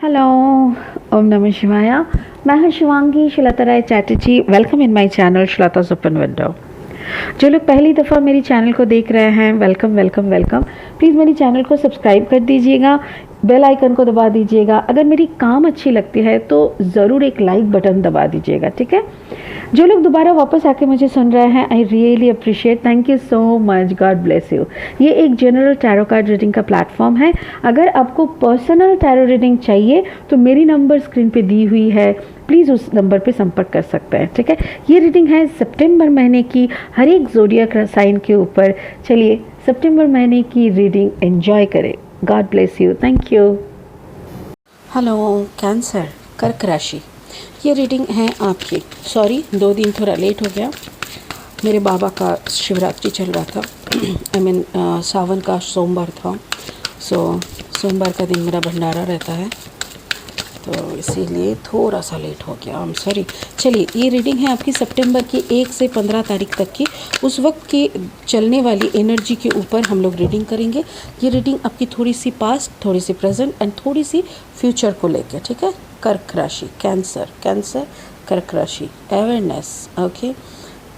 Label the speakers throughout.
Speaker 1: Hello, ओम नमः शिवाय। मैं हूं Shivangi Shilata Rai Chatterjee. Welcome in my channel Shilata's open window. जो लोग पहली दफ़ा मेरी चैनल को देख रहे हैं, वेलकम वेलकम वेलकम। प्लीज़ मेरी चैनल को सब्सक्राइब कर दीजिएगा, बेल आइकन को दबा दीजिएगा। अगर मेरी काम अच्छी लगती है तो ज़रूर एक लाइक बटन दबा दीजिएगा, ठीक है। जो लोग दोबारा वापस आके मुझे सुन रहे हैं, I really appreciate, thank you so much, God bless you. ये एक जनरल टैरो कार्ड रीडिंग का प्लेटफॉर्म है। अगर आपको पर्सनल टैरो रीडिंग चाहिए तो मेरी नंबर स्क्रीन पे दी हुई है, प्लीज़ उस नंबर पे संपर्क कर सकते हैं, ठीक है। ये रीडिंग है सितंबर महीने की, हर एक ज़ोडिएक साइन के ऊपर। चलिए सितंबर महीने की रीडिंग एंजॉय करें। God bless you, thank you.
Speaker 2: Hello cancer, कर्क राशि। ये रीडिंग है आपकी। सॉरी 2 दिन थोड़ा लेट हो गया। मेरे बाबा का शिवरात्रि चल रहा था। आई मीन सावन का सोमवार था। सोमवार का दिन मेरा भंडारा रहता है, तो इसीलिए थोड़ा सा लेट हो गया। I am sorry. चलिए, ये रीडिंग है आपकी सितंबर की 1 से 15 तारीख तक की। उस वक्त की चलने वाली एनर्जी के ऊपर हम लोग रीडिंग करेंगे। ये रीडिंग आपकी थोड़ी सी पास्ट, थोड़ी सी प्रेजेंट एंड थोड़ी सी फ्यूचर को लेके, ठीक है। कर्क राशि, कैंसर कर्क राशि। Awareness, okay,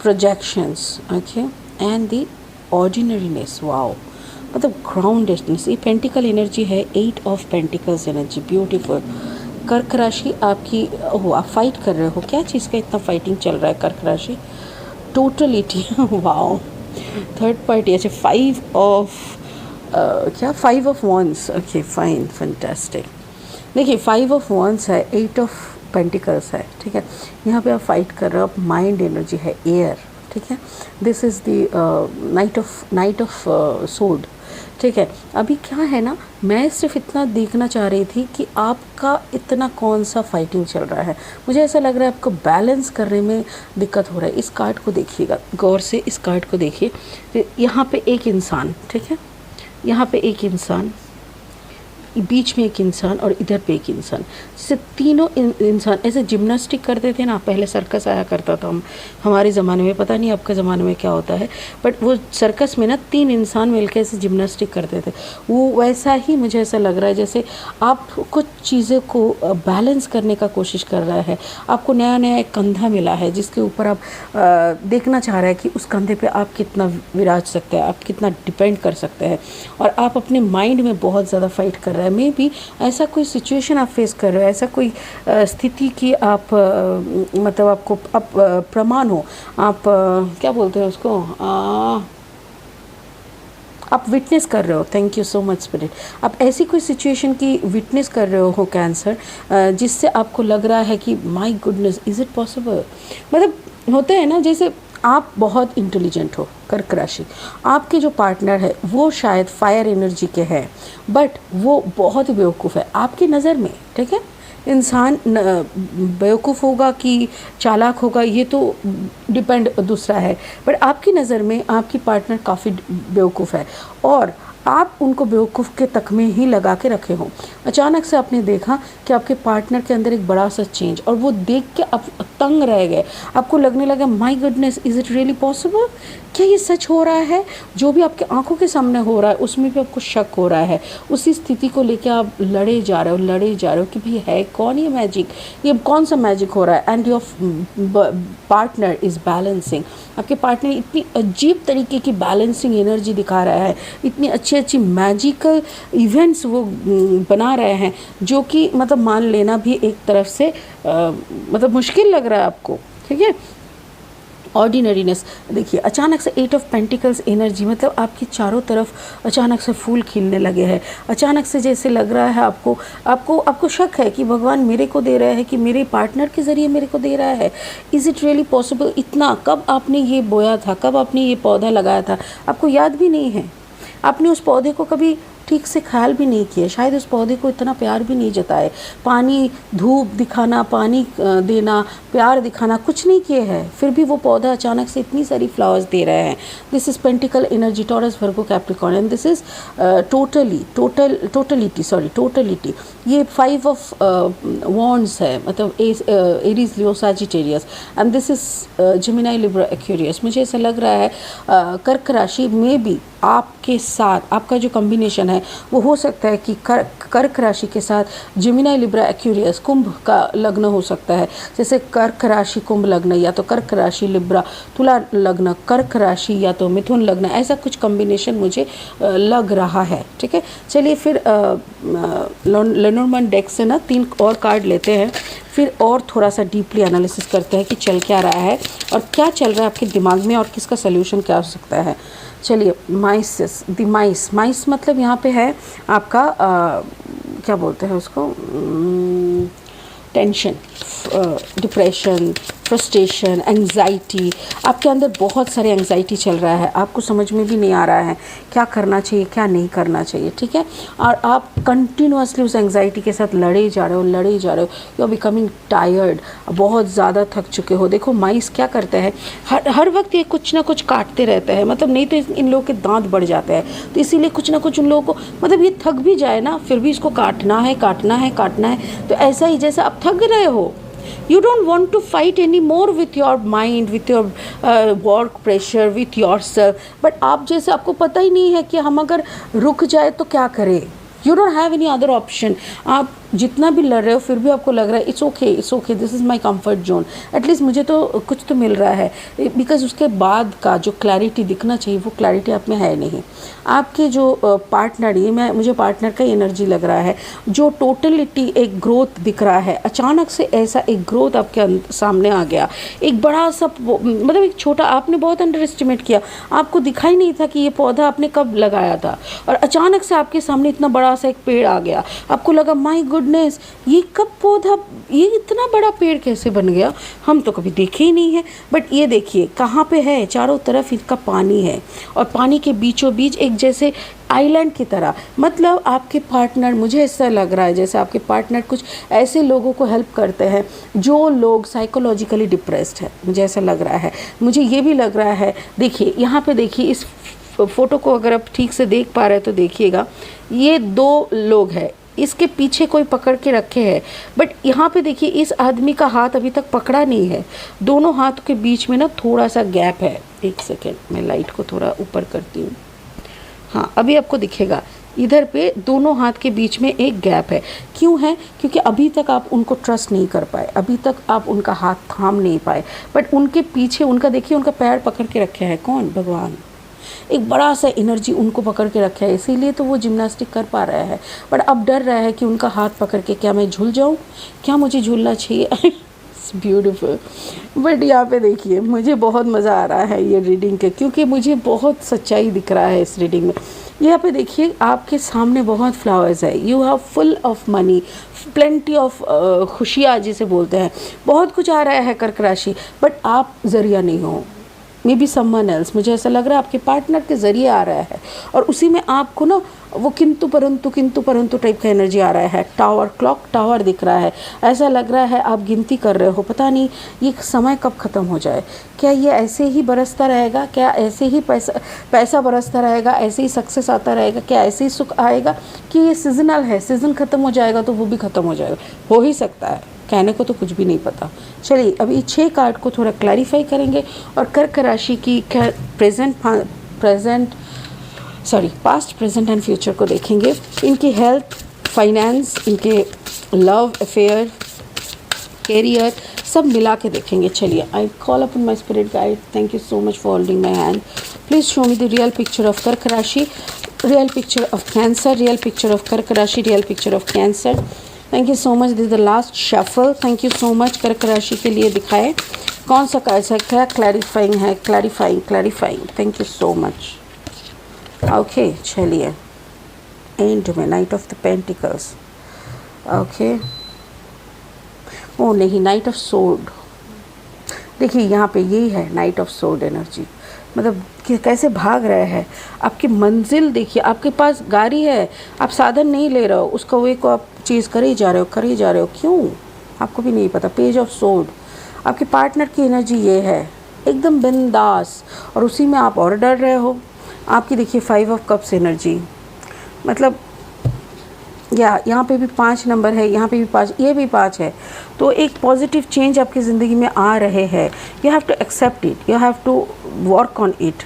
Speaker 2: projections, okay, and the ordinariness. Wow, मतलब ग्राउंडेडनेस। ये पेंटिकल एनर्जी है, 8 ऑफ पेंटिकल्स एनर्जी, ब्यूटीफुल। कर्क राशि आपकी, ओह आप फाइट कर रहे हो, क्या चीज़ का इतना फाइटिंग चल रहा है कर्क राशि? Totality, wow, third party. अच्छा, 5 of wands, okay fine, fantastic. देखिए 5 ऑफ वॉन्स है, 8 ऑफ पेंटिकल्स है, ठीक है। यहाँ पे आप फाइट कर रहे हो, माइंड एनर्जी है, एयर, ठीक है। This is the night of सोड, ठीक है। अभी क्या है ना, मैं सिर्फ इतना देखना चाह रही थी कि आपका इतना कौन सा फाइटिंग चल रहा है। मुझे ऐसा लग रहा है आपको बैलेंस करने में दिक्कत हो रहा है। इस कार्ड को देखिएगा गौर से, इस कार्ड को देखिए। यहाँ पे एक इंसान, ठीक है, यहाँ पे एक इंसान, बीच में एक इंसान और इधर पे एक इंसान, जैसे तीनों इंसान ऐसे जिम्नास्टिक करते थे ना। पहले सर्कस आया करता था हमारे ज़माने में, पता नहीं आपके ज़माने में क्या होता है, बट वो सर्कस में ना 3 इंसान मिलकर ऐसे जिम्नास्टिक करते थे। वो वैसा ही मुझे ऐसा लग रहा है, जैसे आप कुछ चीज़ों को बैलेंस करने का कोशिश कर रहा है। आपको नया नया एक कंधा मिला है जिसके ऊपर आप देखना चाह रहे हैं कि उस कंधे पे आप कितना विराज सकते हैं, आप कितना डिपेंड कर सकते हैं। और आप अपने माइंड में बहुत ज़्यादा फाइट कर रहे हैं। मे बी ऐसा कोई सिचुएशन आप फेस कर रहे हो, ऐसा कोई स्थिति की आप मतलब आपको प्रमाण हो, आप क्या बोलते हैं उसको, आप विटनेस कर रहे हो। Thank you so much spirit. आप ऐसी कोई सिचुएशन की विटनेस कर रहे हो कैंसर, जिससे आपको लग रहा है कि my goodness, is it possible. मतलब होता है ना, जैसे आप बहुत इंटेलिजेंट हो कर्क राशि, आपके जो पार्टनर है वो शायद फायर एनर्जी के हैं, बट वो बहुत बेवकूफ़ है आपकी नज़र में, ठीक है। इंसान बेवकूफ़ होगा कि चालाक होगा ये तो डिपेंड दूसरा है, बट आपकी नज़र में आपकी पार्टनर काफ़ी बेवकूफ़ है और आप उनको बेवकूफ़ के तकमे ही लगा के रखे हों। अचानक से आपने देखा कि आपके पार्टनर के अंदर एक बड़ा सा चेंज, और वो देख के आप तंग रह गए। आपको लगने लगा my goodness, is it really possible, क्या ये सच हो रहा है? जो भी आपके आंखों के सामने हो रहा है उसमें भी आपको शक हो रहा है। उसी स्थिति को लेके आप लड़े जा रहे हो कि भाई है कौन ये मैजिक, ये कौन सा मैजिक हो रहा है। And your partner is balancing. आपके पार्टनर इतनी अजीब तरीके की बैलेंसिंग एनर्जी दिखा रहा है, इतनी अच्छी मैजिकल इवेंट्स वो बना रहे हैं, जो कि मतलब मान लेना भी एक तरफ से मतलब मुश्किल लग रहा है आपको, ठीक है। ऑर्डिनरीनेस देखिए, अचानक से 8 ऑफ पेंटिकल्स एनर्जी, मतलब आपकी चारों तरफ अचानक से फूल खिलने लगे हैं। अचानक से जैसे लग रहा है आपको शक है कि भगवान मेरे को दे रहा है कि मेरे पार्टनर के ज़रिए मेरे को दे रहा है। Is it really possible? इतना कब आपने ये बोया था, कब आपने ये पौधा लगाया था, आपको याद भी नहीं है। आपने उस पौधे को कभी ठीक से ख्याल भी नहीं किया, शायद उस पौधे को इतना प्यार भी नहीं जताए। पानी, धूप दिखाना, पानी देना, प्यार दिखाना कुछ नहीं किए हैं, फिर भी वो पौधा अचानक से इतनी सारी फ्लावर्स दे रहे हैं। This is pentacle energy, taurus, Virgo, Capricorn, and this is totality. ये 5 ऑफ वॉन्ड्स है, मतलब Aries, Leo, Sagittarius, and this is Gemini, Libra, Aquarius. मुझे ऐसा लग रहा है कर्क राशि में भी आपके साथ आपका जो कॉम्बिनेशन है हैं वो हो सकता है कि कर्क राशि के साथ जेमिनी लिब्रा एक्वेरियस कुंभ का लग्न हो सकता है। जैसे कर्क राशि कुंभ लग्न, या तो कर्क राशि लिब्रा तुला लग्न, कर्क राशि या तो मिथुन लग्न, ऐसा कुछ कॉम्बिनेशन मुझे लग रहा है। ठीक है, चलिए फिर लेनोर्मैंड डेक से ना 3 और कार्ड लेते हैं, फिर और थोड़ा सा डीपली एनालिसिस करते हैं कि चल क्या रहा है और क्या चल रहा है आपके दिमाग में और किसका सल्यूशन क्या हो सकता है। चलिए, माइस मतलब यहाँ पे है आपका क्या बोलते हैं उसको, टेंशन, डिप्रेशन, फ्रस्ट्रेशन, एंग्जाइटी। आपके अंदर बहुत सारे एंग्जाइटी चल रहा है, आपको समझ में भी नहीं आ रहा है क्या करना चाहिए क्या नहीं करना चाहिए। ठीक है, और आप कंटिन्यूअसली उस एंग्जाइटी के साथ लड़े जा रहे हो, यू आर बिकमिंग टायर्ड, बहुत ज़्यादा थक चुके हो। देखो माइस क्या करते हैं, हर वक्त ये कुछ ना कुछ काटते रहते हैं, मतलब नहीं तो इन लोगों के दांत बढ़ जाते हैं, तो इसीलिए कुछ ना कुछ उन लोगों को, मतलब ये थक भी जाए ना फिर भी इसको काटना है। तो ऐसा ही जैसे आप थक रहे हो, you don't want to fight anymore with your mind, with your work pressure, with yourself, but आप जैसे आपको पता ही नहीं है कि हम अगर रुक जाए तो क्या करें, you don't have any other option। आप जितना भी लड़ रहे हो फिर भी आपको लग रहा है it's okay, this is my comfort zone, at least मुझे तो कुछ तो मिल रहा है, बिकॉज उसके बाद का जो क्लैरिटी दिखना चाहिए वो क्लैरिटी आप में है नहीं। आपके जो पार्टनर, ये मुझे पार्टनर का एनर्जी लग रहा है, जो टोटलिटी एक ग्रोथ दिख रहा है, अचानक से ऐसा एक ग्रोथ आपके सामने आ गया, एक बड़ा सा मतलब एक छोटा, आपने बहुत अंडर एस्टिमेट किया, आपको दिखाई नहीं था कि ये पौधा आपने कब लगाया था, और अचानक से आपके सामने इतना बड़ा सा एक पेड़ आ गया, आपको लगा माय गुडनेस ये कब पौधा, ये इतना बड़ा पेड़ कैसे बन गया, हम तो कभी देखे ही नहीं है। बट ये देखिए कहाँ पे है, चारों तरफ इसका पानी है, और पानी के बीचों बीच एक जैसे आइलैंड की तरह, मतलब आपके पार्टनर, मुझे ऐसा लग रहा है जैसे आपके पार्टनर कुछ ऐसे लोगों को हेल्प करते हैं जो लोग साइकोलॉजिकली डिप्रेस्ड है, मुझे ऐसा लग रहा है, मुझे ये भी लग रहा है। देखिए यहाँ पे देखिए, इस फोटो को अगर आप ठीक से देख पा रहे हैं तो देखिएगा, ये 2 लोग हैं, इसके पीछे कोई पकड़ के रखे हैं, बट यहाँ पे देखिए इस आदमी का हाथ अभी तक पकड़ा नहीं है, दोनों हाथ के बीच में ना थोड़ा सा गैप है। एक सेकेंड, मैं लाइट को थोड़ा ऊपर करती हूँ, हाँ अभी आपको दिखेगा, इधर पे दोनों हाथ के बीच में एक गैप है। क्यों है? क्योंकि अभी तक आप उनको ट्रस्ट नहीं कर पाए, अभी तक आप उनका हाथ थाम नहीं पाए, बट उनके पीछे उनका देखिए, उनका पैर पकड़ के रखे हैं कौन? भगवान। एक बड़ा सा एनर्जी उनको पकड़ के रखा है, इसीलिए तो वो जिम्नास्टिक कर पा रहा है, बट अब डर रहा है कि उनका हाथ पकड़ के क्या मैं झूल जाऊँ, क्या मुझे झूलना चाहिए। It's beautiful. बट यहाँ पे देखिए मुझे बहुत मज़ा आ रहा है ये रीडिंग के, क्योंकि मुझे बहुत सच्चाई दिख रहा है इस रीडिंग में। यहाँ पे देखिए आपके सामने बहुत फ्लावर्स है, you have full of money, plenty of खुशियाँ जिसे बोलते हैं, बहुत कुछ आ रहा है कर्क राशि, बट आप ज़रिया नहीं हो, मे बी समवन एल्स, मुझे ऐसा लग रहा है आपके पार्टनर के ज़रिए आ रहा है, और उसी में आपको ना वो किंतु परंतु टाइप का एनर्जी आ रहा है। टावर, क्लॉक टावर दिख रहा है, ऐसा लग रहा है आप गिनती कर रहे हो, पता नहीं ये समय कब ख़त्म हो जाए, क्या ये ऐसे ही बरसता रहेगा, क्या ऐसे ही पैसा बरसता रहेगा, ऐसे ही सक्सेस आता रहेगा, क्या ऐसे ही सुख आएगा, कि ये सीजनल है, सीज़न ख़त्म हो जाएगा तो वो भी ख़त्म हो जाएगा, हो ही सकता है, कहने को तो कुछ भी नहीं पता। चलिए अभी 6 कार्ड को थोड़ा क्लैरिफाई करेंगे और कर्क राशि की पास्ट, प्रेजेंट एंड फ्यूचर को देखेंगे, इनकी हेल्थ, फाइनेंस, इनके लव अफेयर, कैरियर, सब मिला के देखेंगे। चलिए, I call upon my spirit guide, thank you so much for holding my hand, please show me the real picture of कर्क राशि, real picture of cancer, real picture of कर्क राशि, real picture of cancer. Thank you so much, this is the last shuffle, thank you so much. कर्क राशि के लिए दिखाए कौन सा कैसा क्या क्लैरिफाइंग है, clarifying, thank you so much. Okay चलिए, एंड में knight of the pentacles, okay, oh नहीं, नाइट ऑफ सोर्ड, देखिए यहाँ पे यही है नाइट ऑफ सोर्ड एनर्जी, मतलब कि कैसे भाग रहे हैं आपकी मंजिल। देखिए आपके पास गाड़ी है, आप साधन नहीं ले रहे हो, उसका वे को आप चीज़ करे ही जा रहे हो, क्यों आपको भी नहीं पता। पेज ऑफ सोर्ड, आपके पार्टनर की एनर्जी ये है, एकदम बिंदास, और उसी में आप और डर रहे हो। आपकी देखिए 5 ऑफ कप्स एनर्जी, मतलब यहाँ पे भी 5 नंबर है, यहाँ पे भी 5, ये भी 5 है, तो एक पॉजिटिव चेंज आपकी ज़िंदगी में आ रहे हैं। You have to accept it, you have to work on it.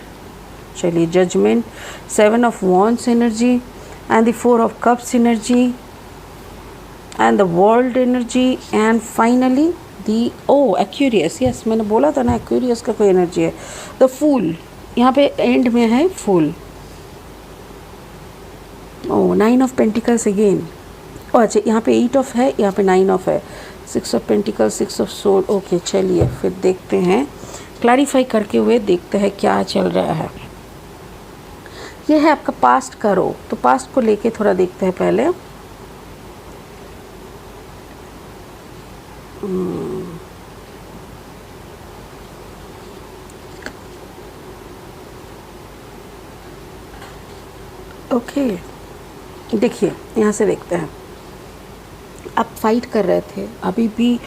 Speaker 2: चलिए, judgement, 7 of wands energy, and the Four of Cups energy and the World energy and finally the Aquarius. yes, मैंने बोला था ना Aquarius का कोई energy है. The Fool यहाँ पे एंड में है fool. Nine of pentacles again. अच्छा, यहाँ पे 8 ऑफ है, यहाँ पे 9 ऑफ है. 6 of pentacles, 6 of sword. Okay, चलिए फिर देखते हैं, क्लैरिफाई करके हुए देखते हैं क्या चल रहा है. ये है आपका पास्ट का रो. तो पास्ट को लेके थोड़ा देखते हैं पहले. ओके, देखिए यहाँ से देखते हैं. आप फाइट कर रहे थे अभी भी.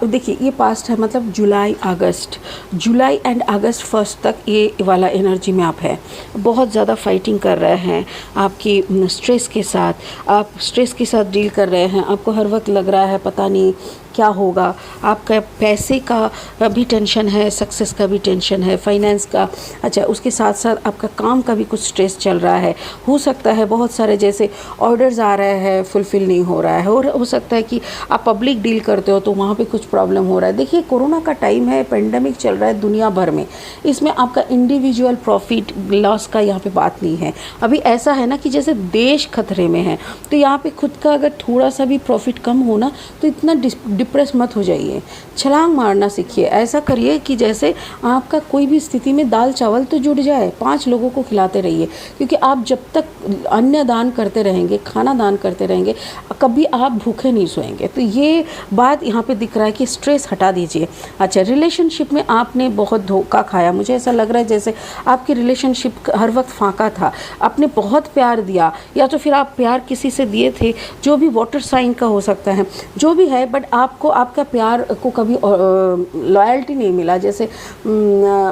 Speaker 2: देखिए ये पास्ट है, मतलब जुलाई एंड अगस्त फर्स्ट तक ये वाला एनर्जी में आप है. बहुत ज़्यादा फाइटिंग कर रहे हैं आपकी स्ट्रेस के साथ. आप स्ट्रेस के साथ डील कर रहे हैं. आपको हर वक्त लग रहा है पता नहीं क्या होगा. आपका पैसे का भी टेंशन है, सक्सेस का भी टेंशन है, फाइनेंस का. अच्छा, उसके साथ साथ आपका काम का भी कुछ स्ट्रेस चल रहा है. हो सकता है बहुत सारे जैसे ऑर्डर्स आ रहे हैं, फुलफ़िल नहीं हो रहा है. और हो सकता है कि आप पब्लिक डील करते हो तो वहाँ पे कुछ प्रॉब्लम हो रहा है. देखिए कोरोना का टाइम है, पेंडेमिक चल रहा है दुनिया भर में. इसमें आपका इंडिविजुअल प्रॉफिट लॉस का यहाँ पे बात नहीं है. अभी ऐसा है ना कि जैसे देश खतरे में है, तो यहाँ पे खुद का अगर थोड़ा सा भी प्रॉफिट कम होना तो इतना डिप्रेस मत हो जाइए. छलांग मारना सीखिए. ऐसा करिए कि जैसे आपका कोई भी स्थिति में दाल चावल तो जुड़ जाए. 5 लोगों को खिलाते रहिए, क्योंकि आप जब तक अन्न दान करते रहेंगे, खाना दान करते रहेंगे, कभी आप भूखे नहीं सोएंगे. तो ये बात यहाँ पे दिख रहा है कि स्ट्रेस हटा दीजिए. अच्छा, रिलेशनशिप में आपने बहुत धोखा खाया. मुझे ऐसा लग रहा है जैसे आपकी रिलेशनशिप हर वक्त फाका था. आपने बहुत प्यार दिया, या तो फिर आप प्यार किसी से दिए थे जो भी वाटर साइन का हो सकता है, जो भी है, बट आपको आपका प्यार को कभी लॉयल्टी नहीं मिला, जैसे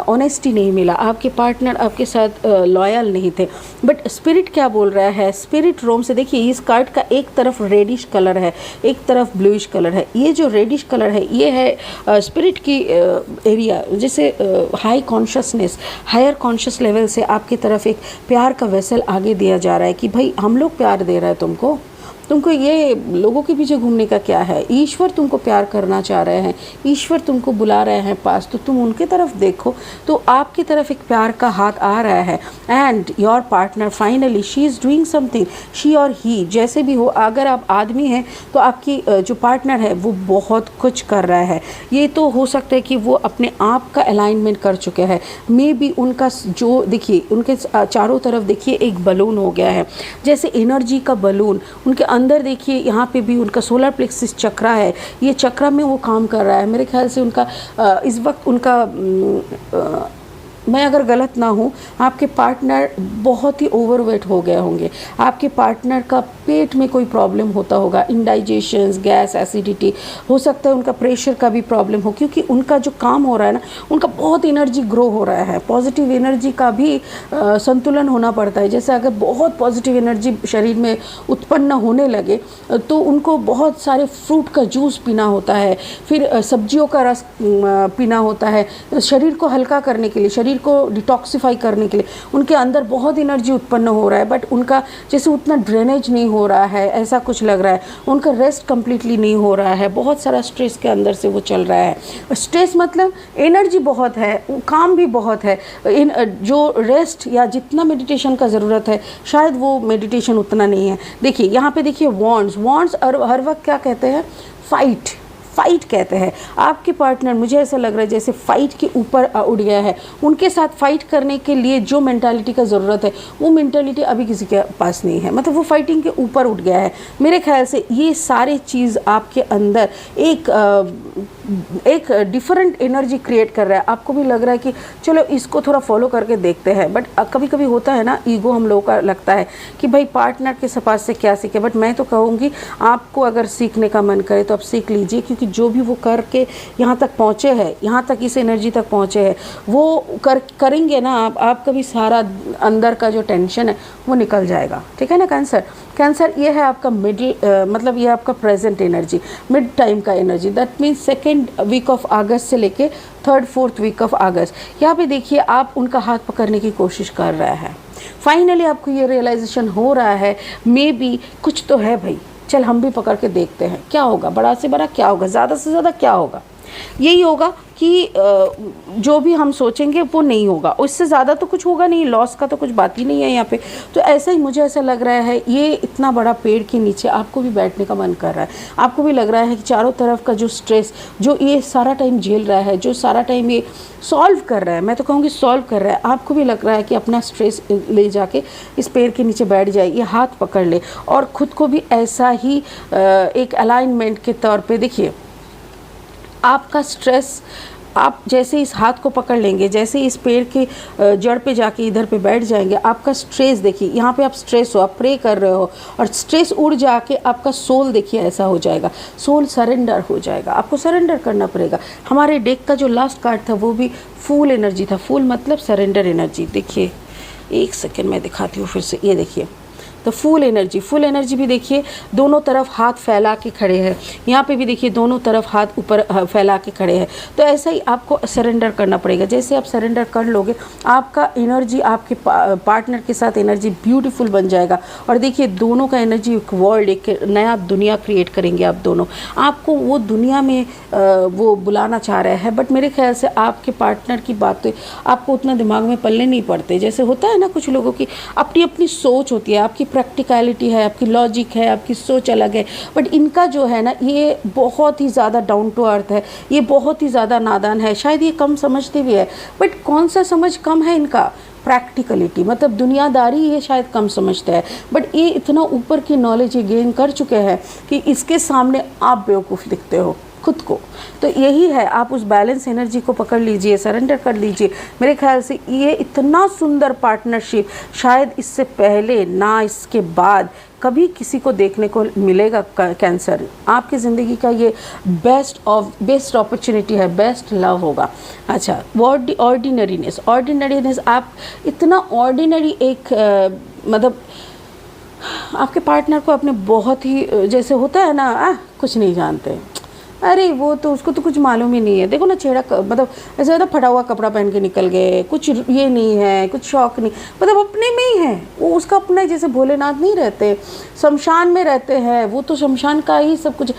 Speaker 2: ऑनेस्टी नहीं मिला. आपके पार्टनर आपके साथ लॉयल नहीं थे. बट स्पिरिट क्या बोल रहा है, स्पिरिट रोम से देखिए, इस कार्ड का एक तरफ रेडिश कलर है, एक तरफ ब्लूइश कलर है. ये जो रेडिश कलर है ये है स्पिरिट की एरिया, जैसे high consciousness, higher conscious level से आपकी तरफ एक प्यार का वेसल आगे दिया जा रहा है कि भाई हम लोग प्यार दे रहे हैं तुमको ये लोगों के पीछे घूमने का क्या है. ईश्वर तुमको प्यार करना चाह रहे हैं, ईश्वर तुमको बुला रहे हैं पास, तो तुम उनके तरफ देखो. तो आपकी तरफ एक प्यार का हाथ आ रहा है. And your partner finally she is doing something, she और ही जैसे भी हो. अगर आप आदमी हैं तो आपकी जो पार्टनर है वो बहुत कुछ कर रहा है. ये तो हो सकता है कि वो अपने आप का अलाइनमेंट कर चुके हैं. मे बी उनका जो देखिए उनके चारों तरफ देखिए एक बलून हो गया है, जैसे एनर्जी का बलून. उनके अंदर देखिए यहाँ पे भी उनका सोलर प्लेक्सिस चक्रा है. ये चक्रा में वो काम कर रहा है. मेरे ख्याल से उनका इस वक्त उनका मैं अगर गलत ना हूँ, आपके पार्टनर बहुत ही ओवरवेट हो गए होंगे. आपके पार्टनर का पेट में कोई प्रॉब्लम होता होगा, इंडाइजेशंस, गैस, एसिडिटी. हो सकता है उनका प्रेशर का भी प्रॉब्लम हो, क्योंकि उनका जो काम हो रहा है ना, उनका बहुत एनर्जी ग्रो हो रहा है. पॉजिटिव एनर्जी का भी संतुलन होना पड़ता है. जैसे अगर बहुत पॉजिटिव एनर्जी शरीर में उत्पन्न होने लगे तो उनको बहुत सारे फ्रूट का जूस पीना होता है, फिर सब्जियों का रस पीना होता है, शरीर को हल्का करने के लिए, शरीर को डिटॉक्सिफाई करने के लिए. उनके अंदर बहुत एनर्जी उत्पन्न हो रहा है, बट उनका जैसे उतना ड्रेनेज नहीं हो रहा है, ऐसा कुछ लग रहा है. उनका रेस्ट कंप्लीटली नहीं हो रहा है. बहुत सारा स्ट्रेस के अंदर से वो चल रहा है. स्ट्रेस मतलब एनर्जी बहुत है, काम भी बहुत है. जो रेस्ट या जितना मेडिटेशन का ज़रूरत है, शायद वो मेडिटेशन उतना नहीं है. देखिए यहाँ पे देखिए वॉन्ड्स और हर वक्त क्या कहते हैं, फाइट कहते हैं. आपके पार्टनर मुझे ऐसा लग रहा है जैसे फाइट के ऊपर उड़ गया है. उनके साथ फाइट करने के लिए जो मेंटालिटी का ज़रूरत है वो मेंटालिटी अभी किसी के पास नहीं है. मतलब वो फाइटिंग के ऊपर उठ गया है. मेरे ख्याल से ये सारे चीज़ आपके अंदर एक डिफरेंट एनर्जी क्रिएट कर रहा है. आपको भी लग रहा है कि चलो इसको थोड़ा फॉलो करके देखते हैं. बट कभी कभी होता है ना, ईगो हम लोगों का लगता है कि भाई पार्टनर के पास से क्या सीखे. बट मैं तो कहूँगी आपको अगर सीखने का मन करे तो आप सीख लीजिए, क्योंकि जो भी वो करके यहाँ तक पहुँचे हैं, यहाँ तक इस एनर्जी तक पहुँचे हैं, वो करेंगे ना आपका भी सारा अंदर का जो टेंशन है वो निकल जाएगा. ठीक है ना कैंसर. कैंसर ये है आपका मतलब ये आपका प्रेजेंट एनर्जी, मिड टाइम का energy, that means second week of August से लेके third fourth week of August. यहाँ पे देखिए आप उनका हाथ पकड़ने की कोशिश कर रहे हैं, फाइनली आपको ये रियलाइजेशन हो रहा है मे बी कुछ तो है भाई, चल हम भी पकड़ के देखते हैं क्या होगा, बड़ा से बड़ा क्या होगा, ज़्यादा से ज़्यादा क्या होगा। यही होगा कि जो भी हम सोचेंगे वो नहीं होगा, उससे ज़्यादा तो कुछ होगा नहीं, लॉस का तो कुछ बात ही नहीं है यहाँ पे। तो ऐसा ही मुझे ऐसा लग रहा है, ये इतना बड़ा पेड़ के नीचे आपको भी बैठने का मन कर रहा है, आपको भी लग रहा है कि चारों तरफ का जो स्ट्रेस जो ये सारा टाइम झेल रहा है, जो सारा टाइम ये सॉल्व कर रहा है, मैं तो कहूँगी सॉल्व कर रहा है, आपको भी लग रहा है कि अपना स्ट्रेस ले जाके इस पेड़ के नीचे बैठ जाए, ये हाथ पकड़ ले और ख़ुद को भी ऐसा ही एक अलाइनमेंट के तौर पे देखिए। आपका स्ट्रेस आप जैसे इस हाथ को पकड़ लेंगे, जैसे इस पेड़ के जड़ पे जाके इधर पे बैठ जाएंगे, आपका स्ट्रेस देखिए, यहाँ पे आप स्ट्रेस हो, आप प्रे कर रहे हो और स्ट्रेस उड़ जाके आपका सोल देखिए ऐसा हो जाएगा, सोल सरेंडर हो जाएगा, आपको सरेंडर करना पड़ेगा। हमारे डेक का जो लास्ट कार्ड था वो भी फूल एनर्जी था, फूल मतलब सरेंडर एनर्जी। देखिए एक सेकेंड मैं दिखाती हूँ फिर से, ये देखिए तो फुल एनर्जी भी देखिए दोनों तरफ हाथ फैला के खड़े हैं, यहाँ पे भी देखिए दोनों तरफ हाथ ऊपर फैला के खड़े हैं। तो ऐसा ही आपको सरेंडर करना पड़ेगा, जैसे आप सरेंडर कर लोगे आपका एनर्जी आपके पार्टनर के साथ एनर्जी ब्यूटीफुल बन जाएगा। और देखिए दोनों का एनर्जी एक वर्ल्ड, एक नया दुनिया क्रिएट करेंगे आप दोनों, आपको वो दुनिया में वो बुलाना चाह रहे हैं। बट मेरे ख्याल से आपके पार्टनर की बातें आपको उतना दिमाग में पल्ले नहीं पड़ते, जैसे होता है ना कुछ लोगों की अपनी अपनी सोच होती है, आपकी प्रैक्टिकलिटी है, आपकी लॉजिक है, आपकी सोच अलग है। बट इनका जो है ना ये बहुत ही ज़्यादा डाउन टू अर्थ है, ये बहुत ही ज़्यादा नादान है, शायद ये कम समझते भी है। बट कौन सा समझ कम है इनका? प्रैक्टिकलिटी मतलब दुनियादारी ये शायद कम समझते हैं। बट ये इतना ऊपर की नॉलेज ये गेन कर चुके हैं कि इसके सामने आप बेवकूफ़ दिखते हो खुद को। तो यही है, आप उस बैलेंस एनर्जी को पकड़ लीजिए, सरेंडर कर लीजिए। मेरे ख्याल से ये इतना सुंदर पार्टनरशिप शायद इससे पहले ना इसके बाद कभी किसी को देखने को मिलेगा। कैंसर आपकी ज़िंदगी का ये बेस्ट अपॉर्चुनिटी है, बेस्ट लव होगा। अच्छा, ऑर्डिनरीनेस आप इतना ऑर्डिनरी एक मतलब आपके पार्टनर को अपने बहुत ही जैसे होता है ना कुछ नहीं जानते, अरे वो तो उसको तो कुछ मालूम ही नहीं है। देखो ना छेड़ा मतलब ऐसा होता फटा हुआ कपड़ा पहन के निकल गए, कुछ ये नहीं है, कुछ शौक नहीं, मतलब अपने में ही है वो, उसका अपना जैसे भोलेनाथ नहीं रहते, शमशान में रहते हैं वो, तो शमशान का ही सब कुछ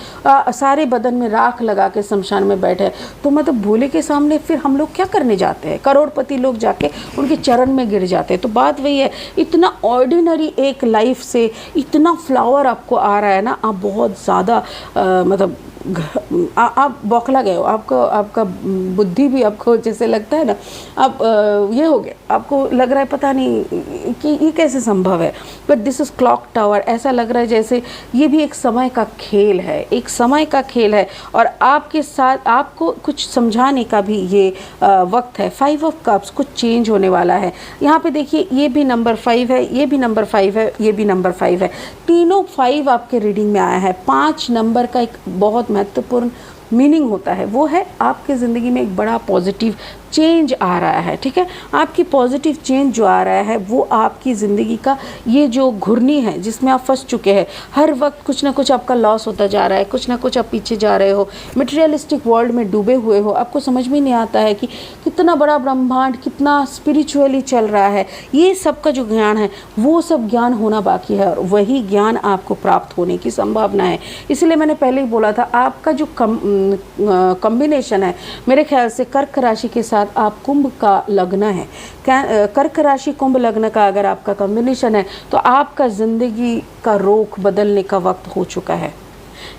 Speaker 2: सारे बदन में राख लगा के शमशान में बैठे। तो मतलब भोले के सामने फिर हम लोग क्या करने जाते हैं? करोड़पति लोग जाके उनके चरण में गिर जाते हैं। तो बात वही है, इतना ऑर्डिनरी एक लाइफ से इतना फ्लावर आपको आ रहा है ना, आप बहुत ज़्यादा मतलब आप बौखला गए हो, आपका बुद्धि भी आपको जैसे लगता है ना आप ये हो गए, आपको लग रहा है पता नहीं कि ये कैसे संभव है। But this is clock tower, ऐसा लग रहा है जैसे ये भी एक समय का खेल है, एक समय का खेल है और आपके साथ आपको कुछ समझाने का भी ये वक्त है। 5 ऑफ कप्स, कुछ चेंज होने वाला है। यहाँ पे देखिए ये भी नंबर 5 है, ये भी नंबर 5 है, ये भी नंबर 5 है, तीनों 5 आपके रीडिंग में आया है। 5 नंबर का एक बहुत महत्वपूर्ण मीनिंग होता है, वो है आपके ज़िंदगी में एक बड़ा पॉजिटिव चेंज आ रहा है। ठीक है, आपकी पॉजिटिव चेंज जो आ रहा है वो आपकी ज़िंदगी का ये जो घुर्नी है जिसमें आप फंस चुके हैं, हर वक्त कुछ ना कुछ आपका लॉस होता जा रहा है, कुछ ना कुछ आप पीछे जा रहे हो, मटेरियलिस्टिक वर्ल्ड में डूबे हुए हो, आपको समझ में नहीं आता है कि कितना बड़ा ब्रह्मांड कितना स्पिरिचुअली चल रहा है। ये सब का जो ज्ञान है वो सब ज्ञान होना बाकी है और वही ज्ञान आपको प्राप्त होने की संभावना है। इसलिए मैंने पहले ही बोला था, आपका जो कॉम्बिनेशन है मेरे ख्याल से कर्क राशि के साथ आप कुंभ का लग्न है, कर्क राशि कुंभ लग्न का अगर आपका कॉम्बिनेशन है तो आपका ज़िंदगी का रुख बदलने का वक्त हो चुका है।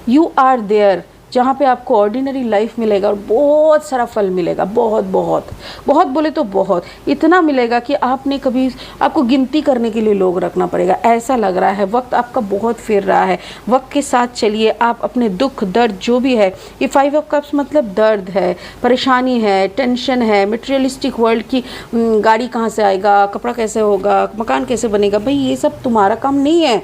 Speaker 2: यू आर देयर जहाँ पे आपको ऑर्डिनरी लाइफ मिलेगा और बहुत सारा फल मिलेगा, बहुत बहुत बहुत बोले तो बहुत, इतना मिलेगा कि आपने कभी आपको गिनती करने के लिए लोग रखना पड़ेगा, ऐसा लग रहा है। वक्त आपका बहुत फिर रहा है, वक्त के साथ चलिए। आप अपने दुख दर्द जो भी है, ये 5 ऑफ कप्स मतलब दर्द है, परेशानी है, टेंशन है, मटेरियलिस्टिक वर्ल्ड की गाड़ी कहाँ से आएगा, कपड़ा कैसे होगा, मकान कैसे बनेगा, भाई ये सब तुम्हारा काम नहीं है,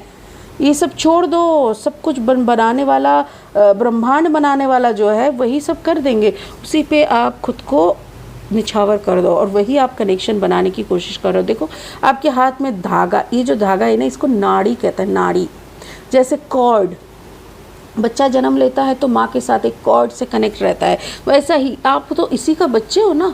Speaker 2: ये सब छोड़ दो। सब कुछ बनाने वाला ब्रह्मांड बनाने वाला जो है वही सब कर देंगे, उसी पे आप खुद को निछावर कर दो और वही आप कनेक्शन बनाने की कोशिश करो। देखो आपके हाथ में धागा, ये जो धागा है ना इसको नाड़ी कहते हैं, नाड़ी। जैसे कॉर्ड, बच्चा जन्म लेता है तो माँ के साथ एक कॉर्ड से कनेक्ट रहता है, वैसा ही आप तो इसी का बच्चे हो ना,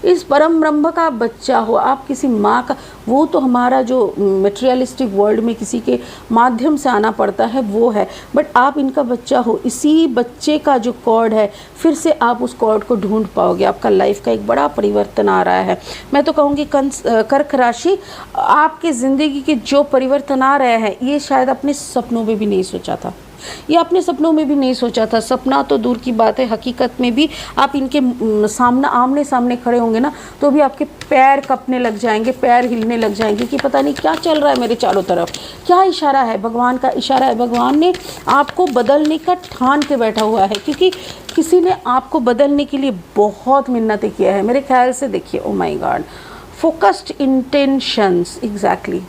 Speaker 2: इस परम ब्रह्म का बच्चा हो आप, किसी माँ का। वो तो हमारा जो मटेरियलिस्टिक वर्ल्ड में किसी के माध्यम से आना पड़ता है वो है, बट आप इनका बच्चा हो। इसी बच्चे का जो कॉर्ड है, फिर से आप उस कॉर्ड को ढूंढ पाओगे। आपका लाइफ का एक बड़ा परिवर्तन आ रहा है। मैं तो कहूँगी कर्क राशि, आपकी ज़िंदगी के जो परिवर्तन आ रहे हैं ये शायद अपने सपनों में भी नहीं सोचा था, ये अपने सपनों में भी नहीं सोचा था। सपना तो दूर की बात है, हकीकत में भी आप इनके सामने आमने सामने खड़े होंगे ना तो भी आपके पैर कँपने लग जाएंगे, पैर हिलने लग जाएंगे कि पता नहीं क्या चल रहा है मेरे चारों तरफ, क्या इशारा है, भगवान का इशारा है। भगवान ने आपको बदलने का ठान के बैठा हुआ है, क्योंकि किसी ने आपको बदलने के लिए बहुत मिन्नतें किया है मेरे ख्याल से। देखिए, oh my God, focused intentions, exactly,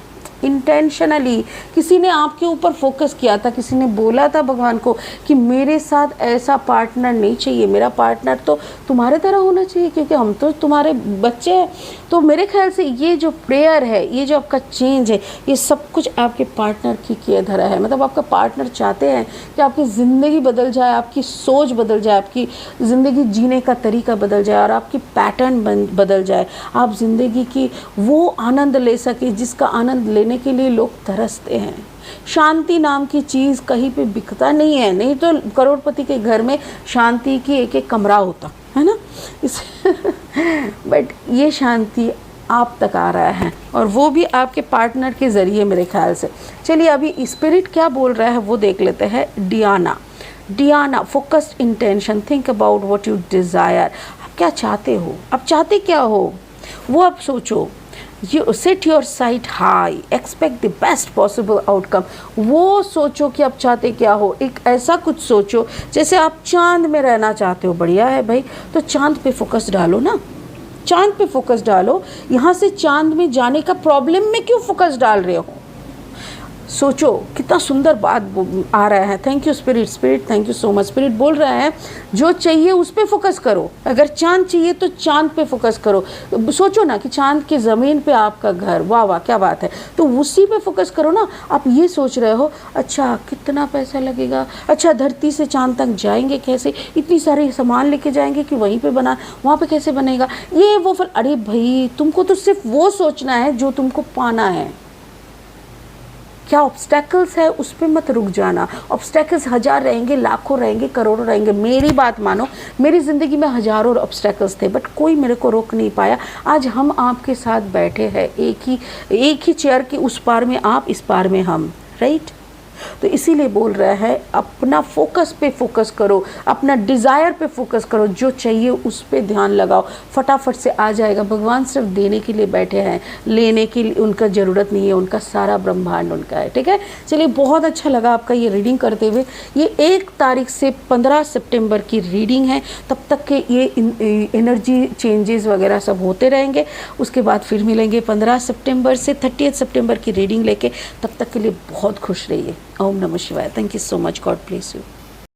Speaker 2: intentionally किसी ने आपके ऊपर फोकस किया था, किसी ने बोला था भगवान को कि मेरे साथ ऐसा पार्टनर नहीं चाहिए, मेरा पार्टनर तो तुम्हारे तरह होना चाहिए क्योंकि हम तो तुम्हारे बच्चे हैं। तो मेरे ख्याल से ये जो प्रेयर है, ये जो आपका चेंज है, ये सब कुछ आपके पार्टनर की किया धरा है। मतलब आपका पार्टनर चाहते हैं कि आपकी ज़िंदगी बदल जाए, आपकी सोच बदल जाए, आपकी ज़िंदगी जीने का तरीका बदल जाए और आपकी पैटर्न बदल जाए। आप ज़िंदगी की वो आनंद ले सके जिसका आनंद लेने के लिए लोग तरसते हैं। शांति नाम की चीज़ कहीं पे बिकता नहीं है, नहीं तो करोड़पति के घर में शांति की एक एक कमरा होता है ना इस बट ये शांति आप तक आ रहा है और वो भी आपके पार्टनर के ज़रिए मेरे ख्याल से। चलिए अभी स्पिरिट क्या बोल रहा है वो देख लेते हैं। Diana, focused intention, think about what you desire. आप क्या चाहते हो, आप चाहते क्या हो वो आप सोचो। You set your sight high, expect the best possible outcome। वो सोचो कि आप चाहते क्या हो, एक ऐसा कुछ सोचो जैसे आप चांद में रहना चाहते हो। बढ़िया है भाई, तो चांद पे फोकस डालो ना, चांद पे फोकस डालो। यहाँ से चांद में जाने का प्रॉब्लम में क्यों फोकस डाल रहे हो? सोचो कितना सुंदर बात आ रहा है। Thank you spirit, thank you so much. Spirit बोल रहा है जो चाहिए उस पे फोकस करो। अगर चांद चाहिए तो चांद पे फोकस करो। सोचो ना कि चांद के ज़मीन पे आपका घर, वाह वाह क्या बात है, तो उसी पे फोकस करो ना। आप ये सोच रहे हो अच्छा कितना पैसा लगेगा, अच्छा धरती से चांद तक जाएंगे कैसे, इतनी सारे सामान लेके जाएंगे कि वहीं पे बना, वहाँ पे कैसे बनेगा ये वो। फिर अरे भाई, तुमको तो सिर्फ वो सोचना है जो तुमको पाना है। क्या ऑब्स्टेकल्स है उस पर मत रुक जाना। ऑब्स्टेकल्स 1000 रहेंगे, लाखों रहेंगे, करोड़ों रहेंगे। मेरी बात मानो, मेरी ज़िंदगी में हज़ारों ऑब्स्टेकल्स थे बट कोई मेरे को रोक नहीं पाया। आज हम आपके साथ बैठे हैं, एक ही चेयर के उस पार में आप, इस पार में हम, राइट। तो इसीलिए बोल रहा है अपना फोकस पे फोकस करो, अपना डिज़ायर पे फोकस करो, जो चाहिए उस पे ध्यान लगाओ, फटाफट से आ जाएगा। भगवान सिर्फ देने के लिए बैठे हैं, लेने की उनका ज़रूरत नहीं है, उनका सारा ब्रह्मांड उनका है। ठीक है, चलिए बहुत अच्छा लगा आपका ये रीडिंग करते हुए। ये 1 तारीख से 15 सितंबर की रीडिंग है, तब तक के ये एनर्जी चेंजेस वगैरह सब होते रहेंगे। उसके बाद फिर मिलेंगे 15 सितंबर से 30 सितंबर की रीडिंग लेके। तब तक के लिए बहुत खुश रहिए। ओम नमः शिवाय। Thank you so much. God bless you.